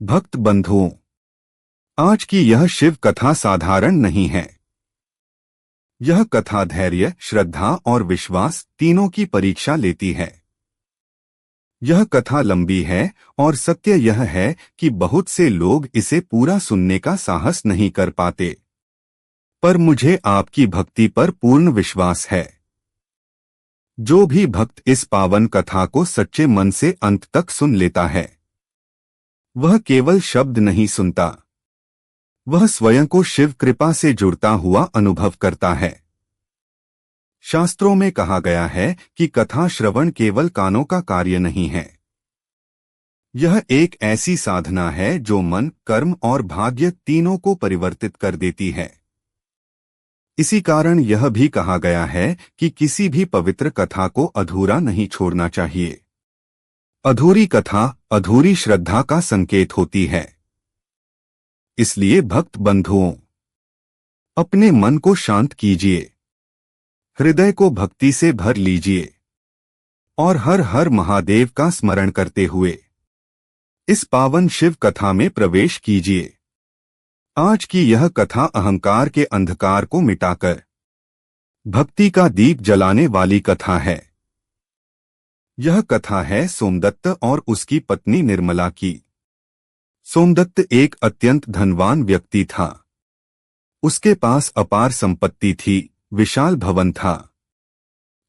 भक्त बंधुओं, आज की यह शिव कथा साधारण नहीं है। यह कथा धैर्य, श्रद्धा और विश्वास तीनों की परीक्षा लेती है। यह कथा लंबी है और सत्य यह है कि बहुत से लोग इसे पूरा सुनने का साहस नहीं कर पाते। पर मुझे आपकी भक्ति पर पूर्ण विश्वास है। जो भी भक्त इस पावन कथा को सच्चे मन से अंत तक सुन लेता है, वह केवल शब्द नहीं सुनता, वह स्वयं को शिव कृपा से जुड़ता हुआ अनुभव करता है। शास्त्रों में कहा गया है कि कथा श्रवण केवल कानों का कार्य नहीं है। यह एक ऐसी साधना है जो मन, कर्म और भाग्य तीनों को परिवर्तित कर देती है। इसी कारण यह भी कहा गया है कि किसी भी पवित्र कथा को अधूरा नहीं छोड़ना चाहिए। अधूरी कथा अधूरी श्रद्धा का संकेत होती है। इसलिए भक्त बंधुओं, अपने मन को शांत कीजिए, हृदय को भक्ति से भर लीजिए और हर हर महादेव का स्मरण करते हुए इस पावन शिव कथा में प्रवेश कीजिए। आज की यह कथा अहंकार के अंधकार को मिटाकर भक्ति का दीप जलाने वाली कथा है। यह कथा है सोमदत्त और उसकी पत्नी निर्मला की। सोमदत्त एक अत्यंत धनवान व्यक्ति था। उसके पास अपार संपत्ति थी, विशाल भवन था,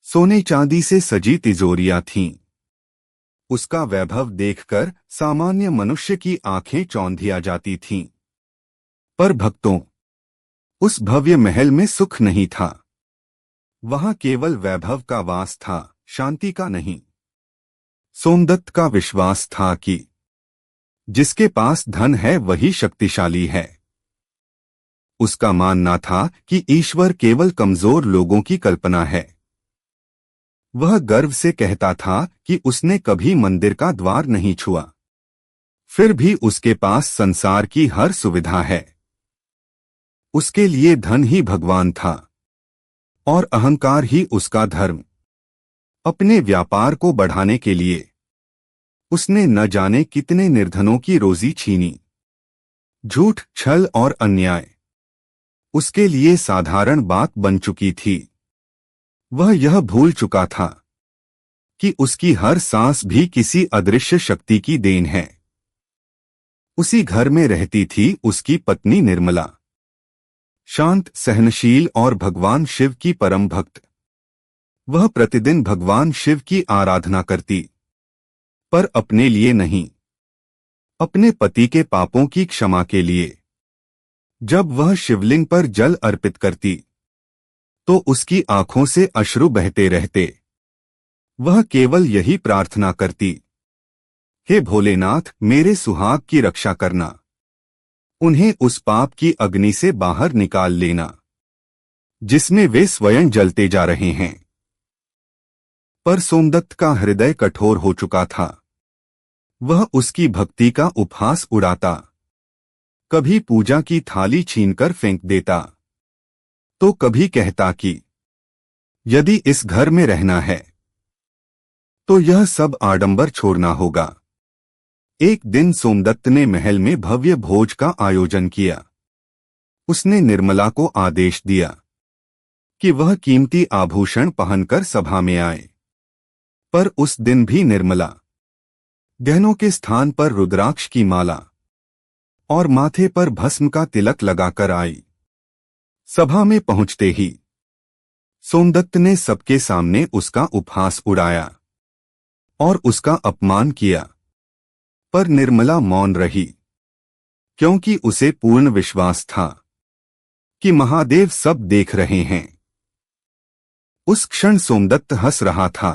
सोने चांदी से सजी तिजोरियां थीं। उसका वैभव देखकर सामान्य मनुष्य की आंखें चौंधिया जाती थीं। पर भक्तों, उस भव्य महल में सुख नहीं था। वहां केवल वैभव का वास था, शांति का नहीं। सोमदत्त का विश्वास था कि जिसके पास धन है वही शक्तिशाली है। उसका मानना था कि ईश्वर केवल कमजोर लोगों की कल्पना है। वह गर्व से कहता था कि उसने कभी मंदिर का द्वार नहीं छुआ, फिर भी उसके पास संसार की हर सुविधा है। उसके लिए धन ही भगवान था और अहंकार ही उसका धर्म। अपने व्यापार को बढ़ाने के लिए उसने न जाने कितने निर्धनों की रोजी छीनी। झूठ, छल और अन्याय उसके लिए साधारण बात बन चुकी थी। वह यह भूल चुका था कि उसकी हर सांस भी किसी अदृश्य शक्ति की देन है। उसी घर में रहती थी उसकी पत्नी निर्मला, शांत, सहनशील और भगवान शिव की परम भक्त। वह प्रतिदिन भगवान शिव की आराधना करती, पर अपने लिए नहीं, अपने पति के पापों की क्षमा के लिए। जब वह शिवलिंग पर जल अर्पित करती तो उसकी आंखों से अश्रु बहते रहते। वह केवल यही प्रार्थना करती, हे भोलेनाथ, मेरे सुहाग की रक्षा करना, उन्हें उस पाप की अग्नि से बाहर निकाल लेना जिसमें वे स्वयं जलते जा रहे हैं। पर सोमदत्त का हृदय कठोर हो चुका था। वह उसकी भक्ति का उपहास उड़ाता, कभी पूजा की थाली छीनकर फेंक देता, तो कभी कहता कि यदि इस घर में रहना है तो यह सब आडंबर छोड़ना होगा। एक दिन सोमदत्त ने महल में भव्य भोज का आयोजन किया। उसने निर्मला को आदेश दिया कि वह कीमती आभूषण पहनकर सभा में आए। पर उस दिन भी निर्मला गहनों के स्थान पर रुद्राक्ष की माला और माथे पर भस्म का तिलक लगाकर आई। सभा में पहुंचते ही सोमदत्त ने सबके सामने उसका उपहास उड़ाया और उसका अपमान किया। पर निर्मला मौन रही, क्योंकि उसे पूर्ण विश्वास था कि महादेव सब देख रहे हैं। उस क्षण सोमदत्त हंस रहा था,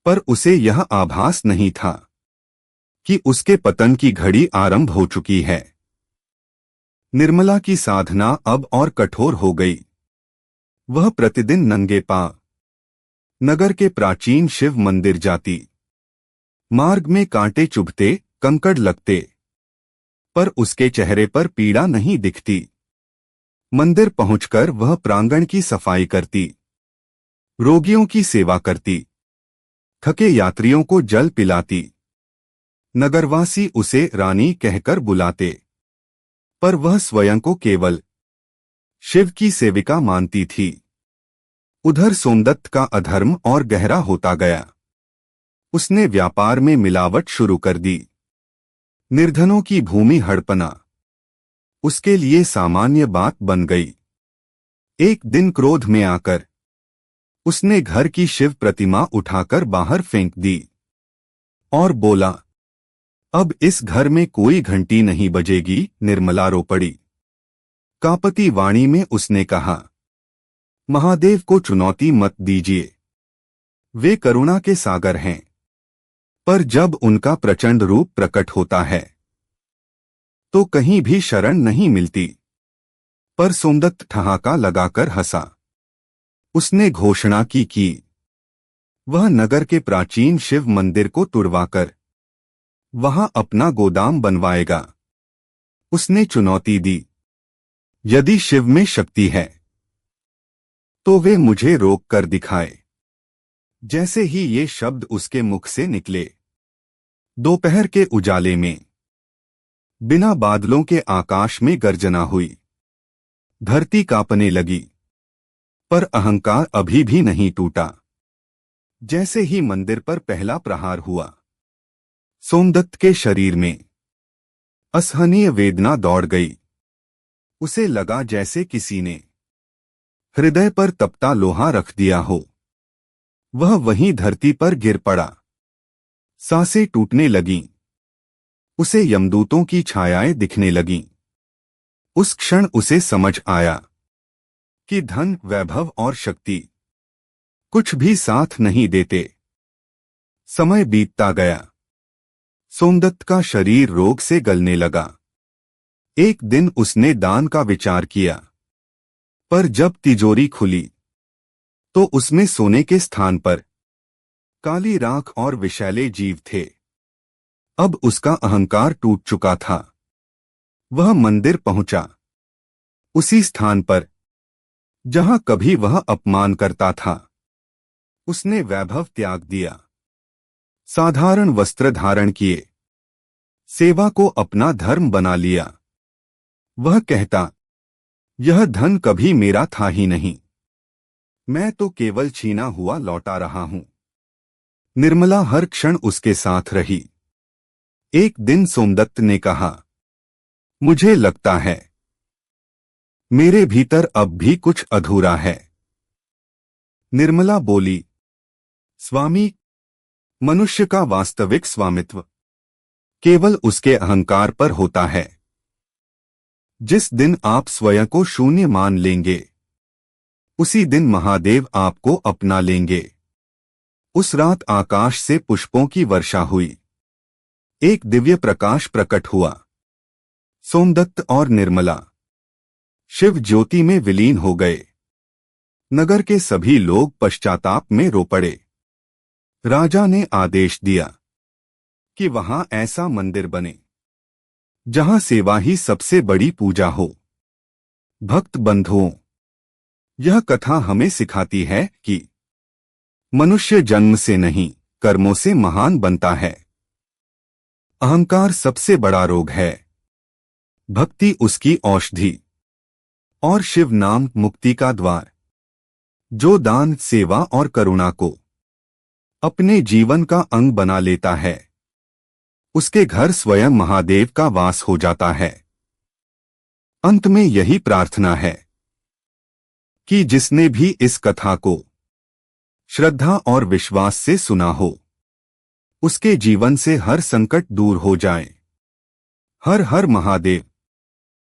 पर उसे यह आभास नहीं था कि उसके पतन की घड़ी आरंभ हो चुकी है। निर्मला की साधना अब और कठोर हो गई। वह प्रतिदिन नंगे पांव नगर के प्राचीन शिव मंदिर जाती। मार्ग में कांटे चुभते, कंकड़ लगते, पर उसके चेहरे पर पीड़ा नहीं दिखती। मंदिर पहुंचकर वह प्रांगण की सफाई करती, रोगियों की सेवा करती, थके यात्रियों को जल पिलाती, नगरवासी उसे रानी कहकर बुलाते, पर वह स्वयं को केवल शिव की सेविका मानती थी। उधर सोमदत्त का अधर्म और गहरा होता गया। उसने व्यापार में मिलावट शुरू कर दी। निर्धनों की भूमि हड़पना उसके लिए सामान्य बात बन गई। एक दिन क्रोध में आकर उसने घर की शिव प्रतिमा उठाकर बाहर फेंक दी और बोला, अब इस घर में कोई घंटी नहीं बजेगी। निर्मला रो पड़ी। कांपती वाणी में उसने कहा, महादेव को चुनौती मत दीजिए, वे करुणा के सागर हैं, पर जब उनका प्रचंड रूप प्रकट होता है तो कहीं भी शरण नहीं मिलती। पर सोमदत्त ठहाका लगाकर हंसा। उसने घोषणा की वह नगर के प्राचीन शिव मंदिर को तुड़वाकर वहां अपना गोदाम बनवाएगा। उसने चुनौती दी, यदि शिव में शक्ति है तो वे मुझे रोक कर दिखाए। जैसे ही ये शब्द उसके मुख से निकले, दोपहर के उजाले में बिना बादलों के आकाश में गर्जना हुई। धरती कांपने लगी, पर अहंकार अभी भी नहीं टूटा। जैसे ही मंदिर पर पहला प्रहार हुआ, सोमदत्त के शरीर में असहनीय वेदना दौड़ गई। उसे लगा जैसे किसी ने हृदय पर तपता लोहा रख दिया हो। वह वहीं धरती पर गिर पड़ा। सांसें टूटने लगीं। उसे यमदूतों की छायाएं दिखने लगीं। उस क्षण उसे समझ आया कि धन, वैभव और शक्ति कुछ भी साथ नहीं देते। समय बीतता गया। सोमदत्त का शरीर रोग से गलने लगा। एक दिन उसने दान का विचार किया, पर जब तिजोरी खुली तो उसमें सोने के स्थान पर काली राख और विषैले जीव थे। अब उसका अहंकार टूट चुका था। वह मंदिर पहुंचा, उसी स्थान पर जहां कभी वह अपमान करता था। उसने वैभव त्याग दिया, साधारण वस्त्र धारण किए, सेवा को अपना धर्म बना लिया। वह कहता, यह धन कभी मेरा था ही नहीं, मैं तो केवल छीना हुआ लौटा रहा हूं। निर्मला हर क्षण उसके साथ रही। एक दिन सोमदत्त ने कहा, मुझे लगता है मेरे भीतर अब भी कुछ अधूरा है। निर्मला बोली, स्वामी, मनुष्य का वास्तविक स्वामित्व केवल उसके अहंकार पर होता है। जिस दिन आप स्वयं को शून्य मान लेंगे, उसी दिन महादेव आपको अपना लेंगे। उस रात आकाश से पुष्पों की वर्षा हुई। एक दिव्य प्रकाश प्रकट हुआ। सोमदत्त और निर्मला शिव ज्योति में विलीन हो गए। नगर के सभी लोग पश्चाताप में रो पड़े। राजा ने आदेश दिया कि वहां ऐसा मंदिर बने जहां सेवा ही सबसे बड़ी पूजा हो। भक्त बंधुओं, यह कथा हमें सिखाती है कि मनुष्य जन्म से नहीं, कर्मों से महान बनता है। अहंकार सबसे बड़ा रोग है, भक्ति उसकी औषधि और शिव नाम मुक्ति का द्वार। जो दान, सेवा और करुणा को अपने जीवन का अंग बना लेता है, उसके घर स्वयं महादेव का वास हो जाता है। अंत में यही प्रार्थना है कि जिसने भी इस कथा को श्रद्धा और विश्वास से सुना हो, उसके जीवन से हर संकट दूर हो जाए। हर हर महादेव।